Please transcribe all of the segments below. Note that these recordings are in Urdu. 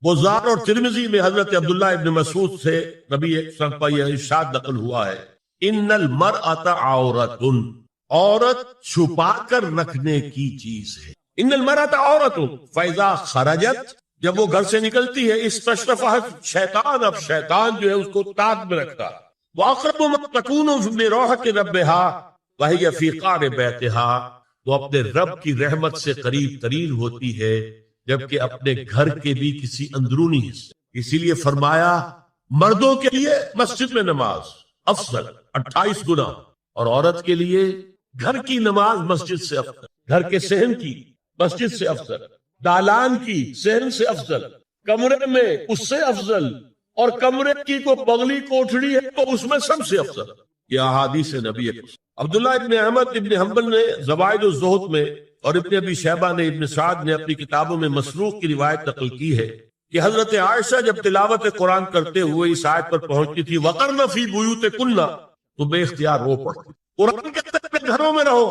بزار اور ترمذی میں حضرت عبداللہ ابن مسعود سے نبی صلی اللہ علیہ وسلم کا یہ ارشاد نقل ہوا ہے، ان المرأۃ عورۃ، عورت چھپا کر رکھنے کی چیز ہے۔ ان المرأۃ عورۃ فاذا خرجت، جب وہ گھر سے نکلتی ہے، استشرفھا شیطان، اب شیطان جو ہے اس کو تاک میں رکھتا۔ واقرب ما تکون من روحۃ ربھا وہی فی قعر بیتھا، وہ اپنے رب کی رحمت سے قریب ترین ہوتی ہے جبکہ اپنے گھر کے بھی کسی اندرونی حصے۔ اسی لیے فرمایا مردوں کے لیے مسجد میں نماز افضل 28 گنا، اور عورت کے لیے گھر کی نماز مسجد سے افضل، گھر کے صحن کی مسجد سے افضل، دالان کی صحن سے افضل، کمرے میں اس سے افضل، اور کمرے کی کوئی بغلی کوٹھڑی ہے تو اس میں سب سے افضل۔ یہ احادیث نبی اکرم۔ عبداللہ ابن احمد ابن حنبل نے زوائد الزہد میں اور ابن ابی شیبہ نے ابن سعد نے اپنی کتابوں میں مسروق کی روایت نقل کی ہے کہ حضرت عائشہ جب تلاوت قرآن کرتے ہوئے اس آیت پر پہنچتی تھی وَقَرْنَ فِي بُيُوتِكُنَّ، تو بے اختیار رو پڑتی، قرآن کے تحت گھروں میں رہو۔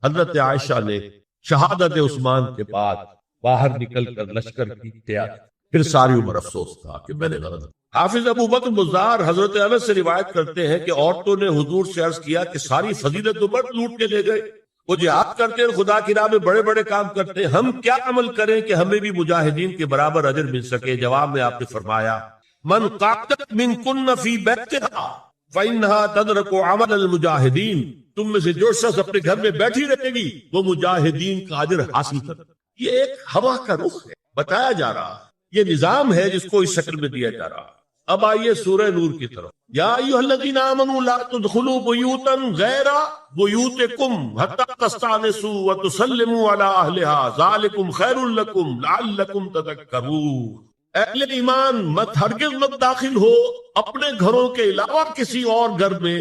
حضرت عائشہ نے شہادت عثمان کے بعد باہر نکل کر لشکر کی تیاری، پھر ساری عمر افسوس تھا کہ میں نے غلط۔ حافظ ابو بکر بزار حضرت انس سے روایت کرتے ہیں کہ عورتوں نے حضور سے عرض کیا کہ ساری فضیلت تو مرد لوٹ کے لے گئے، وہ جہاد کرتے ہیں، خدا کی راہ میں بڑے بڑے کام کرتے ہیں، ہم کیا عمل کریں کہ ہمیں بھی مجاہدین کے برابر اجر مل سکے؟ جواب میں آپ نے فرمایا من قعدت منکن فی بیتھا فانھا تدرک عمل المجاہدین، تم میں سے جو شخص اپنے گھر میں بیٹھی رہے گی وہ مجاہدین کا اجر حاصل کرے۔ یہ ایک ہوا کا رخ ہے، بتایا جا رہا ہے، یہ نظام ہے جس کو اس شکل میں دیا جا رہا ہے۔ اب آئیے سورہ نور کی طرف۔ یا ایھا الذین آمنوا لا تدخلوا بیوتا غیر بیوتکم حتی تستأنسوا وتسلموا علی اہلها ذالکم خیر لکم لعلکم تذکرون۔ اہل ایمان مت ہرگز مت داخل ہو اپنے گھروں کے علاوہ کسی اور گھر میں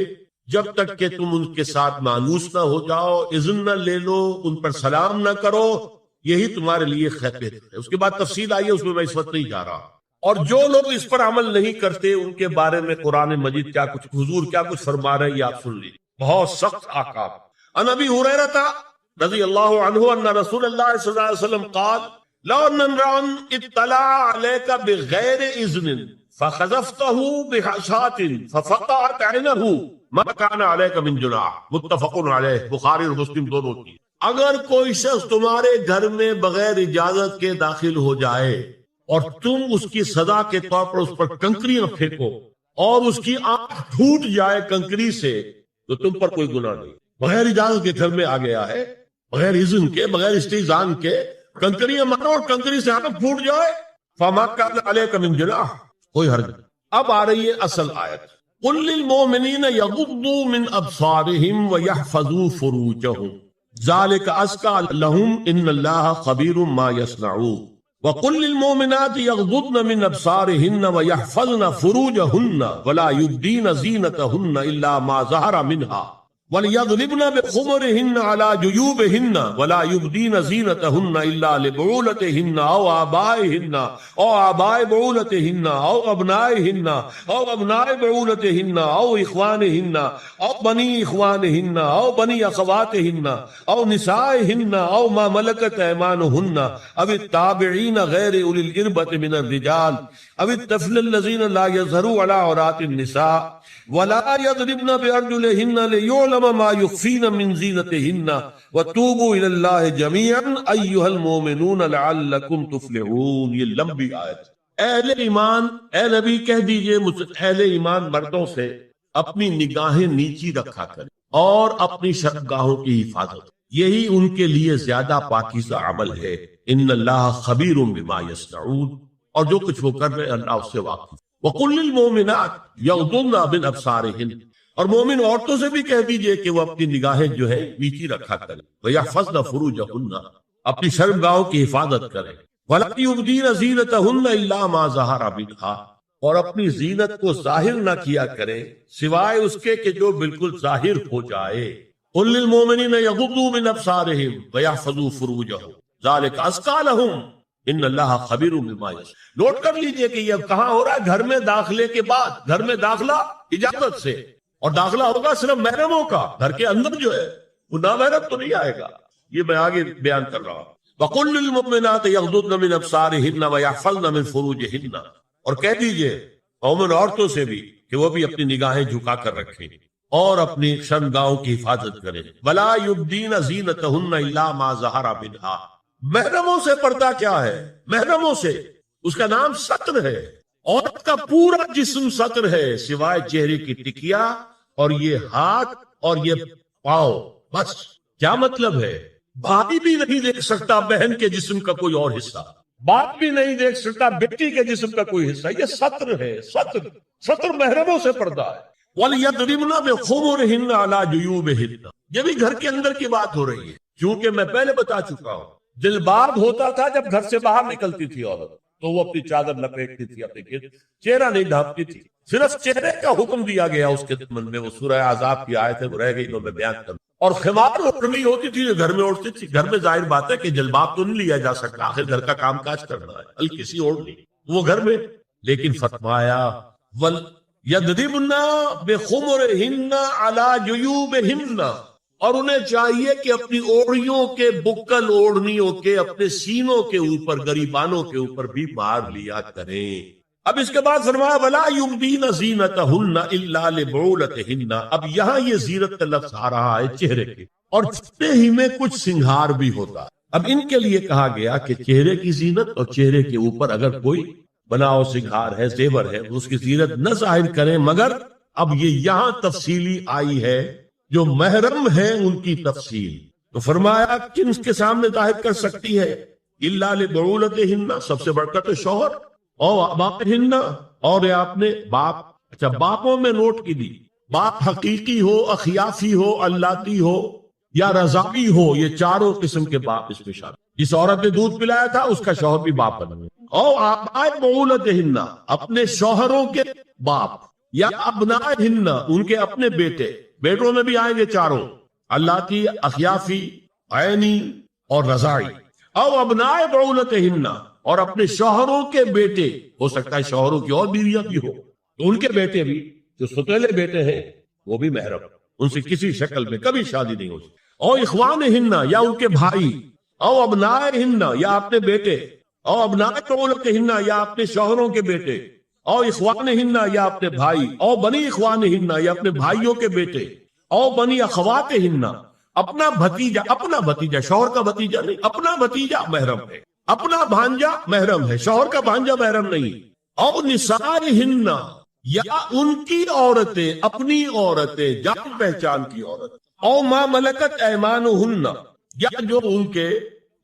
جب تک کہ تم ان کے ساتھ مانوس نہ ہو جاؤ، اذن نہ لے لو، ان پر سلام نہ کرو، یہی تمہارے لیے خیر ہے۔ اس کے بعد تفصیل آئی ہے، اس میں میں اس وقت نہیں جا رہا۔ اور جو لوگ اس پر عمل نہیں کرتے ان کے بارے میں قرآن مجید کیا کچھ حضور کیا کچھ فرما رہے ہیں یہ آپ سن لیجیے، بہت سخت احکام۔ عن ابی ہریرہ رضی اللہ عنہ ان رسول اللہ صلی اللہ علیہ وسلم قال لو ان امرا اطلع عليك بغیر اذن فخذفته بحشاة ففقعت عينه ما كان عليك من جناح، متفق علیہ، بخاری اور مسلم دونوں کی۔ اگر کوئی شخص تمہارے گھر میں بغیر اجازت کے داخل ہو جائے اور تم اس کی سزا کے طور پر اس پر کنکریاں پھینکو اور اس کی آنکھ پھوٹ جائے کنکری سے تو تم پر کوئی گناہ نہیں۔ بغیر اجازت کے گھر میں آ گیا ہے، بغیر اذن کے، بغیر استئذان کے کنکریاں مارو اور کنکری سے آنکھ پھوٹ جائے، فما كان عليك من جناح، کوئی حرج نہیں۔ اب آ رہی ہے اصل آیت، قل للمؤمنین یغضوا من ابصارهم ويحفظوا فروجهم ذلك ازكى لهم ان الله خبير ما يصنعون وقل للمؤمنات يغضضن من ابصارهن ويحفظن فروجهن ولا يبدين زينتهن الا ما ظهر منها وَلْيَضْرِبْنَ بِخُمُرِهِنَّ عَلَى جُيُوبِهِنَّ وَلَا يُبْدِينَ زِينَتَهُنَّ إِلَّا لِبُعُولَتِهِنَّ أَوْ آبَائِهِنَّ أَوْ آبَاءِ بُعُولَتِهِنَّ أَوْ أَبْنَائِهِنَّ أَوْ أَبْنَاءِ بُعُولَتِهِنَّ أَوْ إِخْوَانِهِنَّ أَوْ بَنِي إِخْوَانِهِنَّ أَوْ بَنِي أَخَوَاتِهِنَّ أَوْ نِسَائِهِنَّ أَوْ مَا مَلَكَتْ أَيْمَانُهُنَّ أَوِ التَّابِعِينَ غَيْرِ أُولِي الْإِرْبَةِ مِنَ الرِّجَالِ أَوِ الطَّفْلِ الَّذِينَ لَا يَظْهَرُوا عَلَى عَوْرَاتِ النِّسَاءِ وَلَا يَضْرِبْنَ بِأَرْجُلِهِنَّ لِيُعْلَمَ مَا يُخْفِينَ مِنْ زِينَتِهِنَّ وَتُوبُوا إِلَى اللَّهِ جَمِيعًا أَيُّهَا الْمُؤْمِنُونَ لَعَلَّكُمْ تُفْلِحُونَ۔ یہ لمبی آیت۔ اہل ایمان، اے نبی کہہ دیجئے اہل ایمان مردوں سے اپنی نگاہیں نیچی رکھا کریں اور اپنی شرمگاہوں کی حفاظت، یہی ان کے لیے زیادہ پاکیزہ عمل ہے۔ ان اللہ خبیر بما یصنعون، اور جو کچھ وہ کر رہے ہیں اللہ اس سے واقف۔ وَقُلْ لِلْمُؤْمِنَاتِ يَغْضُضْنَ مِنْ أَبْصَارِهِنَّ، اور مومن عورتوں سے بھی کہہ دیجئے کہ وہ اپنی نگاہیں جو ہے نیچی رکھا کریں۔ وَيَحْفَظْنَ فُرُوجَهُنَّ، اپنی شرمگاہوں کی حفاظت کریں۔ وَلَا يُبْدِينَ زِينَتَهُنَّ إِلَّا مَا ظَهَرَ مِنْهَا، اور اپنی زینت کو ظاہر نہ کیا کریں سوائے اس کے کہ جو بالکل ظاہر ہو جائے۔ قُلْ لِلْمُؤْمِنِينَ يَغُضُّوا مِنْ أَبْصَارِهِمْ وَيَحْفَظُوا فُرُوجَهُمْ ذَلِكَ أَزْكَىٰ لَهُمْ ان اللہ خبیر بما یصنعون۔ نوٹ کر لیجئے کہ یہ کہاں ہو رہا ہے؟ گھر میں داخلے کے بعد، گھر میں داخلہ اجازت سے، اور داخلہ ہوگا صرف محرموں کا، گھر کے اندر جو ہے وہ نامحرم تو نہیں آئے گا۔ یہ میں آگے بیان کر رہا ہوں۔ وَقُلْ لِلْمُؤْمِنَاتِ يَغْضُضْنَ مِنْ أَبْصَارِهِنَّ وَيَحْفَظْنَ مِنْ فُرُوجِهِنَّ، اور کہہ دیجئے مومن عورتوں سے بھی کہ وہ بھی اپنی نگاہیں جھکا کر رکھیں اور اپنی شرمگاہوں کی حفاظت کریں. وَلَا يُبْدِينَ زِينَتَهُنَّ إِلَّا مَا ظَهَرَ مِنْهَا، محرموں سے پردہ کیا ہے؟ محرموں سے، اس کا نام ستر ہے. عورت کا پورا جسم ستر ہے سوائے چہرے کی ٹکیا اور یہ ہاتھ اور یہ پاؤں، بس. کیا مطلب ہے؟ بھائی بھی نہیں دیکھ سکتا بہن کے جسم کا کوئی اور حصہ، باپ بھی نہیں دیکھ سکتا بیٹی کے جسم کا کوئی حصہ. یہ ستر ہے، ستر محرموں سے پردہ ہے. وَلْيَضْرِبْنَ بِخُمُرِهِنَّ عَلَى جُيُوبِهِنَّ، یہ بھی گھر کے اندر کی بات ہو رہی ہے، کیونکہ میں پہلے بتا چکا ہوں جلباب ہوتا تھا جب گھر سے باہر نکلتی تھی عورت تو وہ اپنی چادر لپیٹتی تھی، اپنے گرد چہرہ نہیں ڈھانپتی تھی. صرف چہرے کا حکم دیا گیا اس کے ضمن میں، وہ سورہ احزاب کی آیت ہے، وہ رہ گئی تو میں بیان کروں. اور خمار اوڑھنی ہوتی تھی جو گھر میں اوڑھتی تھی. گھر میں ظاہر بات ہے کہ جلباب تو نہیں لیا جا سکتا، آخر گھر کا کام کاج کرنا ہے، ہلکی سی اوڑھنی وہ گھر میں. لیکن فرمایا وَلْيَضْرِبْنَ بِخُمُرِهِنَّ عَلَى جُيُوبِهِنَّ، اور انہیں چاہیے کہ اپنی اوڑھیوں کے، بکل اوڑھنیوں کے اپنے سینوں کے اوپر، گریبانوں کے اوپر بھی مار لیا کریں. اب اس کے بعد فرمایا وَلَا يُبْدِينَ زِينَتَهُنَّ إِلَّا لِبُعُولَتِهِنَّ. اب یہاں یہ زینت کا لفظ آ رہا ہے چہرے کے، اور چہرے ہی میں کچھ سنگھار بھی ہوتا ہے. اب ان کے لیے کہا گیا کہ چہرے کی زینت اور چہرے کے اوپر اگر کوئی بناؤ سنگھار ہے، زیور ہے، اس کی زینت نہ ظاہر کریں. مگر اب یہ یہاں تفصیلی آئی ہے، جو محرم ہیں ان کی تفصیل. تو فرمایا کن کے سامنے ظاہر کر سکتی ہے؟ الا لبعولتہن، سب سے بڑھ کر تو شوہر، اور آبائہن، اور آپ نے باپ. اچھا، باپوں میں نوٹ کی دی، باپ حقیقی ہو، اخیافی ہو، اللاتی ہو یا رضاعی ہو، یہ چاروں قسم کے باپ اس میں شامل. جس عورت نے دودھ پلایا تھا اس کا شوہر بھی باپ بنا. اور آبائے بعولتہن، اپنے شوہروں کے باپ، یا ابنائہن، ان کے اپنے بیٹے. بیٹوں میں بھی آئیں گے چاروں، اللاتی، اخیافی، عینی اور رضاعی. او ابنائے بعولتہن، اور اپنے شوہروں کے بیٹے، ہو سکتا ہے شوہروں کی اور بیویاں بھی ہو تو ان کے بیٹے بھی، جو ستیلے بیٹے ہیں وہ بھی محرم، ان سے کسی شکل میں کبھی شادی نہیں ہو سکتی. او اخوانہن، یا ان کے بھائی. او ابنائہن، یا اپنے بیٹے. او ابنائے بعولتہن، یا اپنے شوہروں کے بیٹے. او اخوانہن، یا اپنے بھائی. او بنی اخوانہن، یا اپنے بھائیوں کے بیٹے. او بنی اخواتہن، اپنا بھتیجا. اپنا بھتیجا، شوہر کا بھتیجا نہیں، اپنا بھتیجا محرم ہے. اپنا بھانجا محرم ہے، شوہر کا بھانجا محرم نہیں. او نسائہن، یا ان کی عورتیں، اپنی عورتیں، جان پہچان کی عورت. او ما ملکت ایمانہن، یا جو ان کے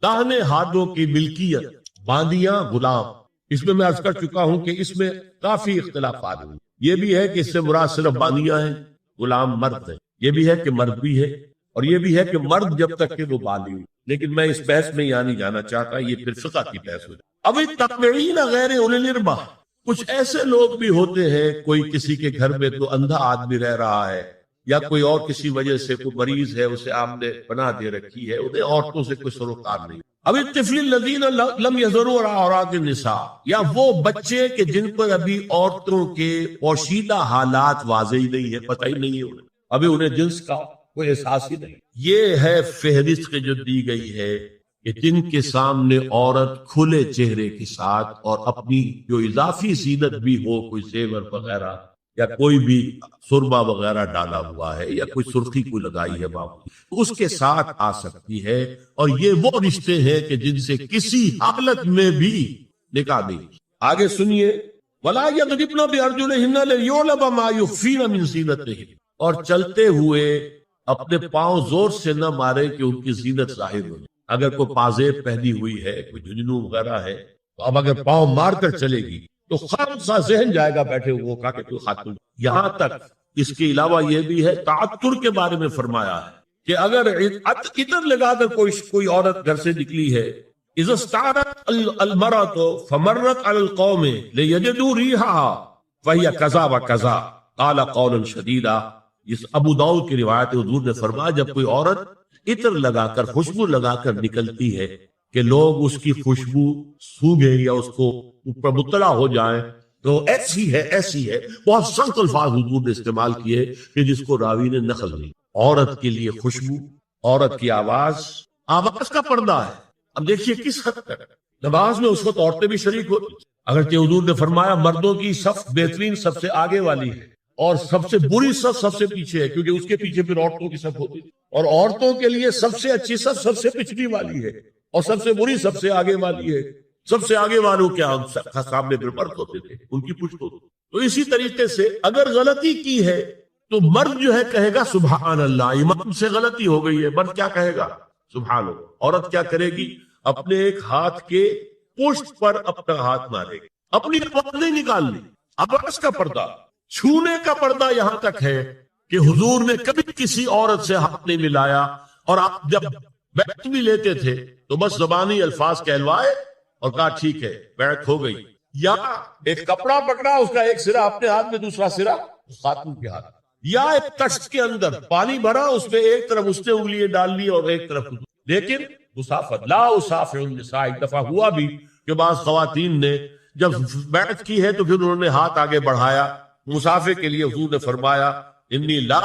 داہنے ہاتھوں کی ملکیت، باندیاں، غلام. اس میں عرض کر چکا ہوں کہ اس میں کافی اختلافات ہیں. یہ بھی ہے کہ اس سے مراد صرف باندیاں ہیں، غلام مرد ہیں. یہ بھی ہے کہ مرد بھی ہے، اور یہ بھی ہے کہ مرد جب تک کہ وہ بالغ. لیکن میں اس بحث میں یہاں نہیں جانا چاہتا، یہ پھر فقہ کی بحث ہو جائے. اب التابعین غیر اولی الارباح، کچھ ایسے لوگ بھی ہوتے ہیں، کوئی کسی کے گھر میں تو اندھا آدمی رہ رہا ہے، یا کوئی اور کسی وجہ سے کوئی مریض ہے، اسے آپ نے پناہ دے رکھی ہے، انہیں عورتوں سے کوئی سروکار نہیں. اب الطفل الذین لم یظہروا علی عورات النساء، یا وہ بچے کہ جن پر ابھی عورتوں کے پوشیدہ حالات واضح ہی نہیں ہے، پتہ ہی نہیں ہے انہیں، ابھی انہیں جنس کا کوئی احساس ہی نہیں. یہ ہے فہرست جو دی گئی ہے کہ جن کے سامنے عورت کھلے چہرے کے ساتھ اور اپنی جو اضافی زینت بھی ہو، کوئی زیور وغیرہ یا کوئی بھی سرما وغیرہ ڈالا ہوا ہے یا کوئی سرخی کو لگائی ہے باپ، اس کے ساتھ آ سکتی ہے. اور یہ وہ رشتے ہیں کہ جن سے کسی حالت میں بھی نکاح نہیں. آگے سنیے، وَلَا يَضْرِبْنَ بِأَرْجُلِهِنَّ لِيُعْلَمَ مَا يُخْفِينَ مِنْ زِينَتِهِنَّ، اور چلتے ہوئے اپنے پاؤں زور سے نہ مارے کہ ان کی زینت ظاہر ہو. اگر کوئی پازیب پہنی ہوئی ہے، کوئی جھنجھنو وغیرہ ہے، تو اب اگر پاؤں مار کر چلے گی تو خامخواہ ذہن جائے گا بیٹھے ہوئے کا کہ کوئی خاتون. یہاں تک اس کے علاوہ یہ بھی ہے، تعطر کے بارے میں فرمایا ہے کہ اگر عطر لگا کر کوئی عورت گھر سے نکلی ہے، اذا استعارت المرأة فمرت على القوم ليجدوا ريحها فهي كذا وكذا قال قولا شديدا. اس ابو داؤد کی روایت ہے، حضور نے فرمایا جب کوئی عورت عطر لگا کر، خوشبو لگا کر نکلتی ہے کہ لوگ اس کی خوشبو سونگیں یا اس کو اوپر مطلع ہو جائیں تو ایسی ہے، ایسی ہے. بہت سخت الفاظ حضور نے استعمال کیے کہ جس کو راوی نے نقل نہیں. عورت کے لیے خوشبو، عورت کی آواز کا پردہ ہے، اب دیکھیے کس حد تک نماز میں اس وقت عورتیں بھی شریک ہوتی، اگرچہ حضور نے فرمایا مردوں کی صف بہترین سب سے آگے والی ہے اور سب سے بری صف سب سے پیچھے ہے، کیونکہ اس کے پیچھے پھر عورتوں کی صف ہوتی ہے، اور عورتوں کے لیے سب سے اچھی صف سب سے پچھلی والی ہے اور سب سے بری سب سے آگے والی ہے۔ سب سے آگے والوں کے سامنے پھر مرد ہوتے تھے، ان کی پشت ہوتی تھی۔ تو اسی طریقے سے اگر غلطی کی ہے تو مرد جو ہے کہے گا سبحان اللہ، امام سے غلطی ہو گئی ہے، مرد کیا کہے گا؟ سبحان اللہ۔ عورت کیا کرے گی؟ اپنے ایک ہاتھ کے پشت پر اپنا ہاتھ مارے گی، اپنی آواز نہیں نکالنی۔ آواز کا پردہ، چھونے کا پردہ یہاں تک ہے کہ حضور نے کبھی کسی عورت سے ہاتھ نہیں ملایا، اور آپ جب بیعت بھی لیتے تھے تو بس زبانی الفاظ کہلوائے اور کہا ٹھیک ہے بیعت ہو گئی، یا ایک کپڑا پکڑا، اس کا ایک سرا اپنے ہاتھ میں دوسرا سرا خاتون کے ہاتھ، یا ایک کشت کے اندر پانی بھرا، اس میں ایک طرف اس نے انگلیاں ڈال لی اور ایک طرف، لیکن مسافر لا اسافر النساء۔ ایک دفعہ ہوا بھی کہ بعض خواتین نے جب بیعت کی ہے تو پھر انہوں نے ہاتھ آگے بڑھایا مسافر کے لیے، حضور نے فرمایا انی لا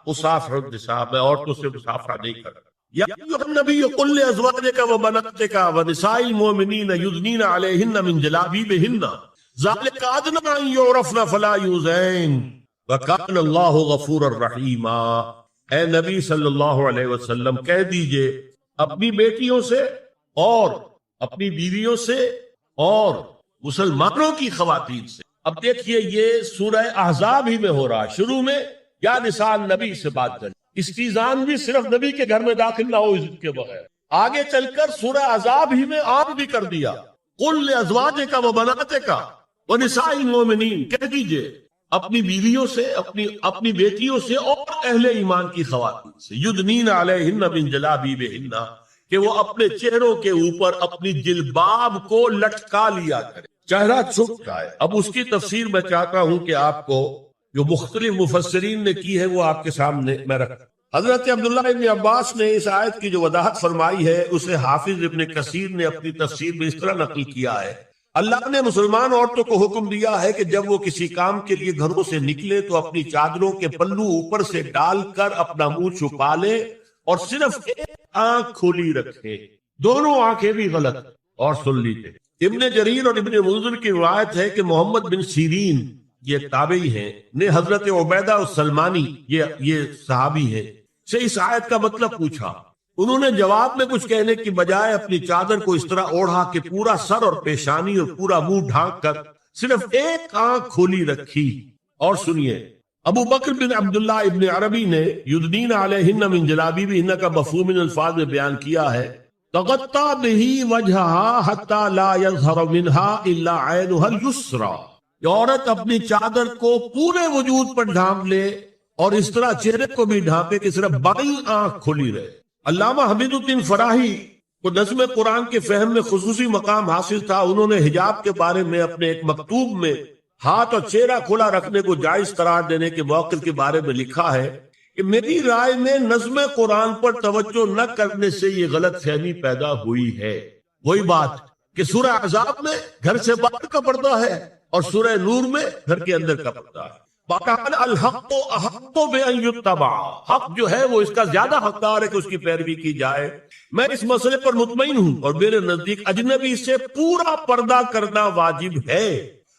اسافر النساء، میں عورتوں سے مسافرہ نہیں کرتا۔ یا ایھا النبی قل لازواجک وبناتک ونساء المؤمنین یدنین علیہن من جلابیبہن ذلک ادنی ان یعرفن فلا یؤذین وکان اللہ غفورا رحیما۔ اے نبی صلی اللہ علیہ وسلم کہہ دیجئے اپنی بیٹیوں سے اور اپنی بیویوں سے اور مسلمانوں کی خواتین سے۔ اب دیکھیے یہ سورہ احزاب ہی میں ہو رہا ہے، شروع میں یا نساء نبی سے بات کریں، استیزان بھی صرف نبی کے گھر میں داخل نہ ہو عزت کے بغیر، آگے چل کر سورہ احزاب ہی میں عام بھی کر دیا، قل لازواجک وبناتک ونساء المؤمنین، کہہ دیجئے اپنی بیویوں سے، اپنی بیٹیوں سے اور اہل ایمان کی خواتین سے، یدنین علیہن من جلابیبہن، کہ وہ اپنے چہروں کے اوپر اپنی جلباب کو لٹکا لیا کرے، چہرہ چھپ جائے۔ اب اس کی تفسیر میں چاہتا ہوں کہ آپ کو جو مختلف مفسرین نے کی ہے وہ آپ کے سامنے میں رکھتا۔ حضرت عبداللہ ابن عباس نے اس آیت کی جو وضاحت فرمائی ہے اسے حافظ ابن کثیر نے اپنی تفسیر میں اس طرح نقل کیا ہے، اللہ نے مسلمان عورتوں کو حکم دیا ہے کہ جب وہ کسی کام کے لیے گھروں سے نکلے تو اپنی چادروں کے پلو اوپر سے ڈال کر اپنا منہ چھپا لے اور صرف ایک آنکھ کھلی رکھے، دونوں آنکھیں بھی غلط، اور سن لیجیے ابن جریر اور ابن منذر کی روایت ہے کہ محمد بن سیرین یہ تابعی ہیں نے حضرت عبیدہ السلمانی یہ صحابی ہیں سے اس آیت کا مطلب پوچھا، انہوں نے جواب میں کچھ کہنے کی بجائے اپنی چادر کو اس طرح اوڑھا کہ پورا سر اور پیشانی اور پورا منہ ڈھانک کر صرف ایک آنکھ کھولی رکھی۔ اور سنیے ابو بکر بن عبداللہ ابن عربی نے یدنین علیہن من جلابیبہن کا مفہوم ان الفاظ میں بیان کیا ہے، تغطى به وجهها حتى لا يظهر منها الا عينها اليسرى، یہ عورت اپنی چادر کو پورے وجود پر ڈھانپ لے اور اس طرح چہرے کو بھی ڈھانپے کہ صرف بائیں آنکھ کھلی رہے۔ علامہ حمید الدین فراہی کو نظم قرآن کے فہم میں خصوصی مقام حاصل تھا، انہوں نے حجاب کے بارے میں اپنے ایک مکتوب میں ہاتھ اور چہرہ کھلا رکھنے کو جائز قرار دینے کے موقف کے بارے میں لکھا ہے کہ میری رائے میں نظم قرآن پر توجہ نہ کرنے سے یہ غلط فہمی پیدا ہوئی ہے۔ وہی بات کہ سورہ احزاب میں گھر سے باہر کا پردہ ہے اور سورہ نور میں گھر کے اندر کا پردہ ہے۔ وَقَالَ الْحَقُّ أَحَقُّ بِأَن يُتَّبَعَ، حق جو ہے وہ اس کا زیادہ حقدار ہے کہ اس کی پیروی کی جائے۔ میں اس مسئلے پر مطمئن ہوں اور میرے نزدیک اجنبی سے پورا پردہ کرنا واجب ہے،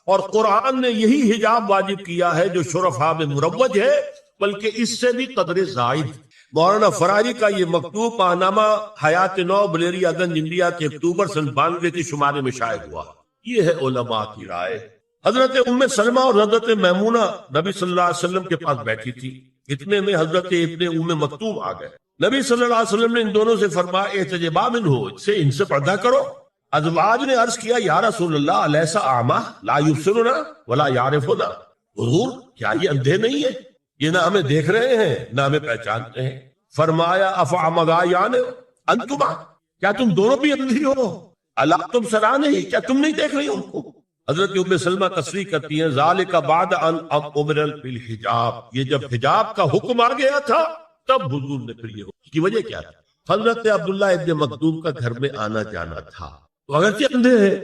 اور قرآن نے یہی حجاب واجب کیا ہے جو شرفاء میں مروج ہے، بلکہ اس سے بھی قدر زائد۔ مولانا فراری کا یہ مکتوب پانامہ حیات نو بلیریا گنج انڈیا کے اکتوبر سن 92 کی شمارے میں شائع ہوا۔ یہ ہے علماء کی رائے۔ حضرت ام سلمہ اور حضرت میمونہ نبی صلی اللہ علیہ وسلم کے پاس بیٹھی تھی، اتنے میں حضرت ابن ام مکتوم آ گئے۔ نبی صلی اللہ علیہ وسلم نے ان دونوں سے فرمایا احتجبا منہ، ان سے پردہ کرو۔ ازواج نے عرض کیا یا رسول اللہ الیس اعمی لا یبصرنا ولا یعرفنا، حضور کیا یہ اندھے نہیں ہیں، یہ نہ ہمیں دیکھ رہے ہیں نہ ہمیں پہچانتے ہیں؟ فرمایا افعمغایان انتما، کیا تم دونوں بھی اندھی ہو؟ الا تم سرا نہیں، کیا تم نہیں دیکھ رہی ان کو؟ حضرت ام سلمہ تصریح کرتی ہیں ذالک بعد ان امر بالحجاب، یہ جب حجاب کا حکم آ گیا تھا تب حضور نے پھر یہ حکم، کی وجہ کیا تھا؟ حضرت عبداللہ ابن مکتوم کا گھر میں آنا جانا تھا، تو اگرچہ اندھے ہیں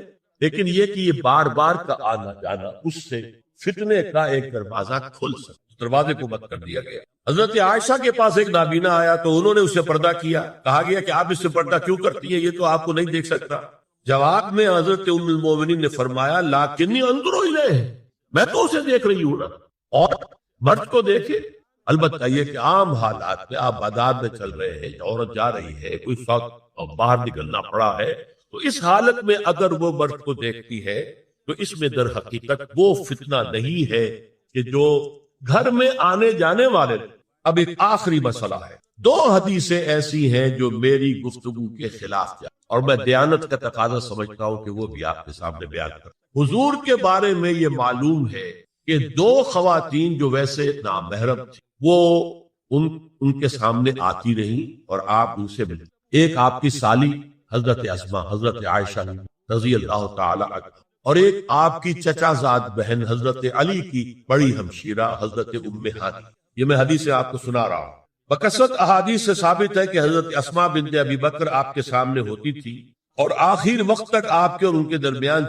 لیکن یہ کہ یہ بار بار کا آنا جانا اس سے فتنے کا ایک دروازہ کھل سکتا۔ دروازے کو بند کر دیا گیا۔ حضرت عائشہ کے پاس ایک نابینا آیا تو انہوں نے اسے پردہ کیا، کہا گیا کہ آپ اس سے پردہ کیوں کرتی ہیں، یہ تو آپ کو نہیں دیکھ سکتا۔ جواب میں حضرت ام المومنین نے فرمایا لیکنی انظر الیہ، میں تو اسے دیکھ رہی ہوں نا، اور مرد کو دیکھے۔ البتہ یہ کہ عام حالات میں آپ بازار میں چل رہے ہیں، عورت جا رہی ہے، کوئی شوق باہر نکلنا پڑا ہے، تو اس حالت میں اگر وہ مرد کو دیکھتی ہے تو اس میں در حقیقت وہ فتنہ نہیں ہے کہ جو گھر میں آنے جانے والے۔ اب ایک آخری مسئلہ ہے، 2 حدیثیں ایسی ہیں جو میری گفتگو کے خلاف جا، اور میں دیانت کا تقاضا سمجھتا ہوں کہ وہ بھی آپ کے سامنے بیان کروں۔ حضور کے بارے میں یہ معلوم ہے کہ 2 خواتین جو ویسے نامحرم تھی وہ ان کے سامنے آتی رہیں اور آپ ان سے ملتے۔ ایک آپ کی سالی حضرت اسما، حضرت عائشہ رضی اللہ تعالی عنہ، اور ایک آپ کی چچا زاد بہن حضرت علی کی بڑی ہمشیرہ حضرت ام ہانی۔ یہ میں حدیث آپ کو سنا رہا ہوں۔ بکثرت احادیث سے ثابت ہے کہ حضرت اسما بنت ابی بکر آپ کے سامنے ہوتی تھی اور آخر وقت تک آپ کے اور ان کے درمیان